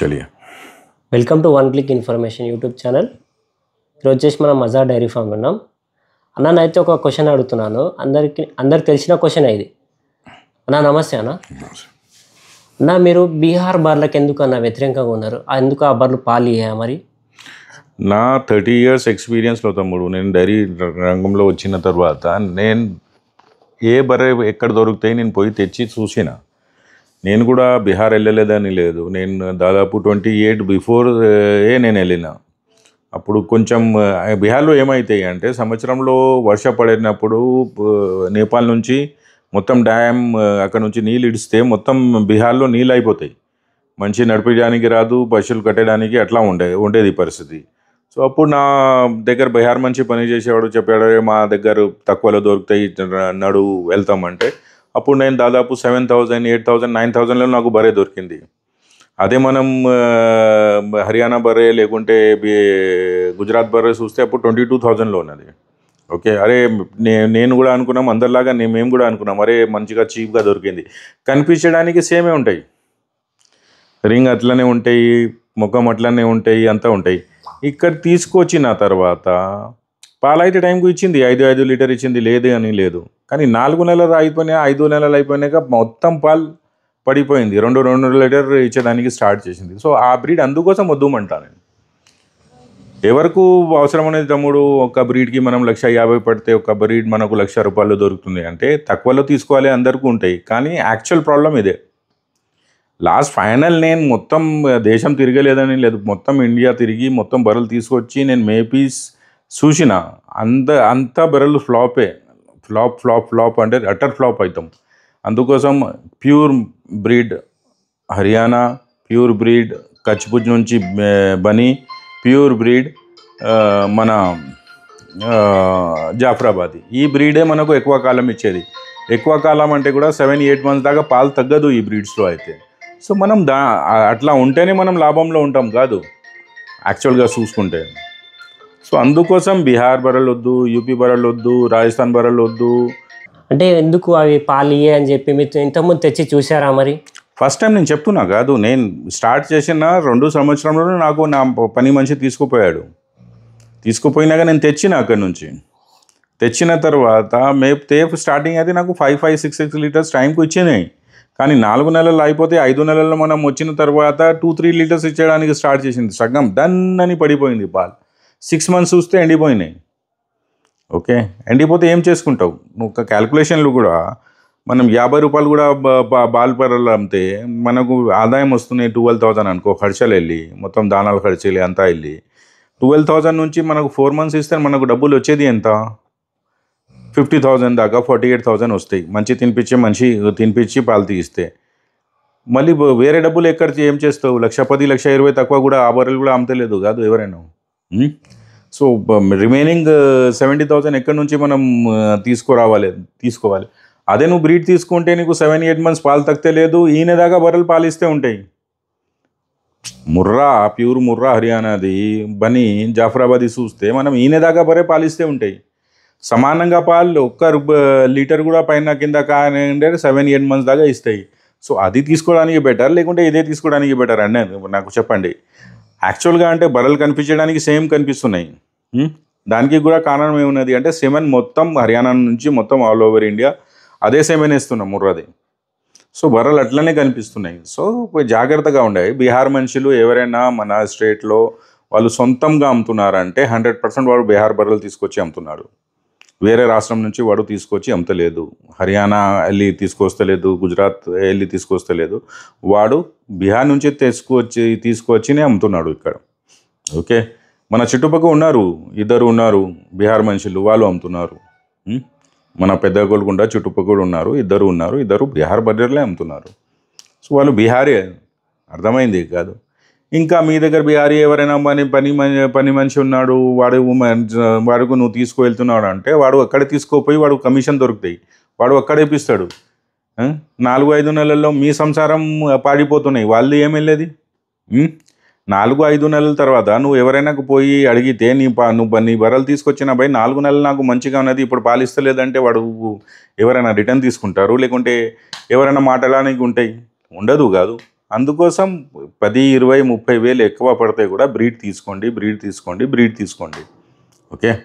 चलिए welcome to one click information YouTube channel. ఈరోజు వచ్చేసి మనం మజార్ డైరీ ఫామ్లో ఉన్నాం. అన్న అయితే ఒక క్వశ్చన్ అడుగుతున్నాను, అందరికి తెలిసిన క్వశ్చన్ ఇది. అన్న నమస్తే అన్న. అన్న మీరు బీహార్ బర్లకు ఎందుకు అన్న వ్యతిరేకంగా ఉన్నారు? ఎందుకు ఆ బర్లు పాలు ఇయ్యాయా? మరి నా 30 years ఎక్స్పీరియన్స్లో తమ్ముడు, నేను డైరీ రంగంలో వచ్చిన తర్వాత నేను ఏ బర్రె ఎక్కడ దొరుకుతాయి నేను పోయి తెచ్చి చూసిన. నేను కూడా బీహార్ వెళ్ళలేదని లేదు, నేను దాదాపు 28 బిఫోర్ నేను వెళ్ళిన. అప్పుడు కొంచెం బీహార్లో ఏమవుతాయి అంటే సంవత్సరంలో వర్ష పడినప్పుడు నేపాల్ నుంచి మొత్తం డ్యామ్ అక్కడ నుంచి నీళ్ళు ఇడిస్తే మొత్తం బీహార్లో నీళ్ళు అయిపోతాయి. మంచి నడిపించడానికి రాదు, పశువులు కట్టడానికి అట్లా ఉండేది పరిస్థితి. సో అప్పుడు నా దగ్గర బీహార్ మంచి పని చేసేవాడు చెప్పాడు, మా దగ్గర తక్కువలో దొరుకుతాయి నడు వెళ్తామంటే అప్పుడు నేను దాదాపు 7,000, 8,000, 9,000లో నాకు బర్రె దొరికింది. అదే మనం హర్యానా బర్రె లేకుంటే గుజరాత్ బర్రె చూస్తే అప్పుడు 22,000లో ఉన్నది. ఓకే, అరే నేను కూడా అనుకున్నాం, అందరిలాగా మేము కూడా అనుకున్నాం, అరే మంచిగా చీప్గా దొరికింది. కనిపించడానికి సేమే ఉంటాయి, రింగ్ అట్లనే ఉంటాయి, ముఖం అట్లనే ఉంటాయి, అంతా ఉంటాయి. ఇక్కడ తీసుకొచ్చిన తర్వాత పాలైతే టైంకు ఇచ్చింది, 5 లీటర్ ఇచ్చింది, లేదు అని లేదు. కానీ 4 నెలలు అయిపోయినాయి, 5 నెలలు అయిపోయినాక మొత్తం పాలు పడిపోయింది, 2 లీటర్ ఇచ్చేదానికి స్టార్ట్ చేసింది. సో ఆ బ్రీడ్ అందుకోసం వద్దుమంటాను నేను. ఎవరికి అవసరం అనేది తమ్ముడు, ఒక బ్రీడ్కి మనం 1,50,000 పడితే ఒక బ్రీడ్ మనకు 1,00,000 రూపాయలు దొరుకుతుంది అంటే తక్కువలో తీసుకోవాలి, అందరికీ ఉంటాయి. కానీ యాక్చువల్ ప్రాబ్లం ఇదే. లాస్ట్ ఫైనల్ నేను మొత్తం దేశం తిరగలేదని లేదు, మొత్తం ఇండియా తిరిగి మొత్తం బర్రెలు తీసుకొచ్చి నేను మేపీస్ చూసిన. అంత బర్రెలు ఫ్లాప్ అంటే అటర్ ఫ్లాప్ అవుతాం. అందుకోసం pure breed Haryana, pure breed కచ్పుజ్ నుంచి బనీ, ప్యూర్ బ్రీడ్ మన జాఫ్రాబాదీ, ఈ బ్రీడే మనకు ఎక్కువ కాలం ఇచ్చేది. ఎక్కువ కాలం అంటే కూడా 7-8 months దాకా పాలు తగ్గదు ఈ బ్రీడ్స్లో అయితే. సో మనం అట్లా ఉంటేనే మనం లాభంలో ఉంటాం కాదు యాక్చువల్గా చూసుకుంటే. సో అందుకోసం బీహార్ బర్రెలు వద్దు, యూపీ బర్రెలు వద్దు, రాజస్థాన్ బర్రెలు వద్దు. అంటే ఎందుకు అవి పాలు ఇయ్యాయి అని చెప్పి మీరు ఇంతకుముందు తెచ్చి చూసారా? మరి ఫస్ట్ టైం నేను చెప్తున్నా కాదు, నేను స్టార్ట్ చేసిన 2 సంవత్సరంలోనే నాకు నా పని మనిషి తీసుకుపోయినాక నేను తెచ్చిన. అక్కడి నుంచి తెచ్చిన తర్వాత తేపు స్టార్టింగ్ అయితే నాకు 5-6 లీటర్స్ టైంకు ఇచ్చినాయి. కానీ 4 నెలలు అయిపోతే 5 నెలల్లో మనం వచ్చిన తర్వాత 2-3 లీటర్స్ ఇచ్చేయడానికి స్టార్ట్ చేసింది. సగం డన్ అని పడిపోయింది పాలు. 6 months చూస్తే ఎండిపోయినాయి. ఓకే, ఎండిపోతే ఏం చేసుకుంటావు నువ్వు? ఒక క్యాల్కులేషన్లు కూడా మనం 50 రూపాయలు కూడా బాల్ పర్రలు అమ్మితే మనకు ఆదాయం వస్తున్నాయి 12,000 అనుకో, ఖర్చులు వెళ్ళి మొత్తం దానాలు ఖర్చు వెళ్ళి అంతా వెళ్ళి 12,000 నుంచి మనకు 4 months ఇస్తే మనకు డబ్బులు వచ్చేది ఎంత? 50,000 దాకా, 48,000 వస్తాయి. మంచి తినిపించి పాలు తీస్తే మళ్ళీ వేరే డబ్బులు ఎక్కడ ఏం చేస్తావు? 1,10,000, 1,20,000 తక్కువ కూడా ఆ బర్రెలు కూడా అమ్మతలేదు కాదు ఎవరైనా. సో రిమైనింగ్ 70,000 ఎక్కడి నుంచి మనం తీసుకోవాలి. అదే నువ్వు బ్రీడ్ తీసుకుంటే నీకు 7-8 months పాలు తగ్గితే లేదు, ఈయన దాకా బర్రెలు పాలిస్తే ఉంటాయి. ప్యూర్ ముర్రా హర్యానాది, బనీ, జాఫ్రాబాదీ చూస్తే మనం ఈయన దాకా బర్రె పాలిస్తే ఉంటాయి. సమానంగా పాలు 1 లీటర్ కూడా పైన కింద కానీ 7-8 months దాకా ఇస్తాయి. సో అది తీసుకోవడానికి బెటర్ లేకుంటే ఇదే తీసుకోవడానికి బెటర్ అండి నాకు చెప్పండి. యాక్చువల్గా అంటే బర్రెలు కనిపించడానికి సేమ్ కనిపిస్తున్నాయి. దానికి కూడా కారణం ఏమున్నది అంటే సెమెన్ మొత్తం హర్యానా నుంచి మొత్తం ఆల్ ఓవర్ ఇండియా అదే సెమెన్ వేస్తున్నాం ముర్రాది. సో బర్రెలు అట్లనే కనిపిస్తున్నాయి. సో జాగ్రత్తగా ఉండాలి. బీహార్ మనుషులు ఎవరైనా మన స్టేట్లో వాళ్ళు సొంతంగా అమ్ముతున్నారంటే 100% వాడు బీహార్ బర్రెలు తీసుకొచ్చి అమ్ముతున్నాడు. వేరే రాష్ట్రం నుంచి వాడు తీసుకొచ్చి అమ్మతలేదు, హర్యానా వెళ్ళి తీసుకొస్తలేదు, గుజరాత్ వెళ్ళి తీసుకొస్తలేదు, వాడు బీహార్ నుంచి తీసుకొచ్చినే అమ్ముతున్నాడు ఇక్కడ. ఓకే, మన చుట్టుపక్కల ఇద్దరు ఉన్నారు బీహార్ మనుషులు, వాళ్ళు అమ్ముతున్నారు. మన పెద్ద గోల్కొండ చుట్టుపక్కల ఇద్దరు బీహార్ బర్రెలే అమ్ముతున్నారు. సో వాళ్ళు బీహారే, అర్థమైంది కాదు. ఇంకా మీ దగ్గర బీహారీ ఎవరైనా పని మనిషి ఉన్నాడు, వాడుకు నువ్వు తీసుకువెళ్తున్నాడు అంటే వాడు అక్కడే తీసుకోపోయి వాడు కమిషన్ దొరుకుతాయి, వాడు అక్కడే ఇప్పిస్తాడు. 4-5 నెలల్లో మీ సంసారం పాడిపోతున్నాయి, వాళ్ళు ఏం వెళ్ళేది? 4-5 నెలల తర్వాత నువ్వు ఎవరైనా పోయి అడిగితే నీ బర్రెలు తీసుకొచ్చిన 4 నెలలు నాకు మంచిగా ఉన్నది, ఇప్పుడు పాలిస్తలేదంటే వాడు ఎవరైనా రిటర్న్ తీసుకుంటారు? లేకుంటే ఎవరైనా మాట్లాడడానికి ఉండదు కాదు. అందుకోసం 10, 20, 30 వేలు ఎక్కువ పడితే కూడా బ్రీడ్ తీసుకోండి. ఓకే.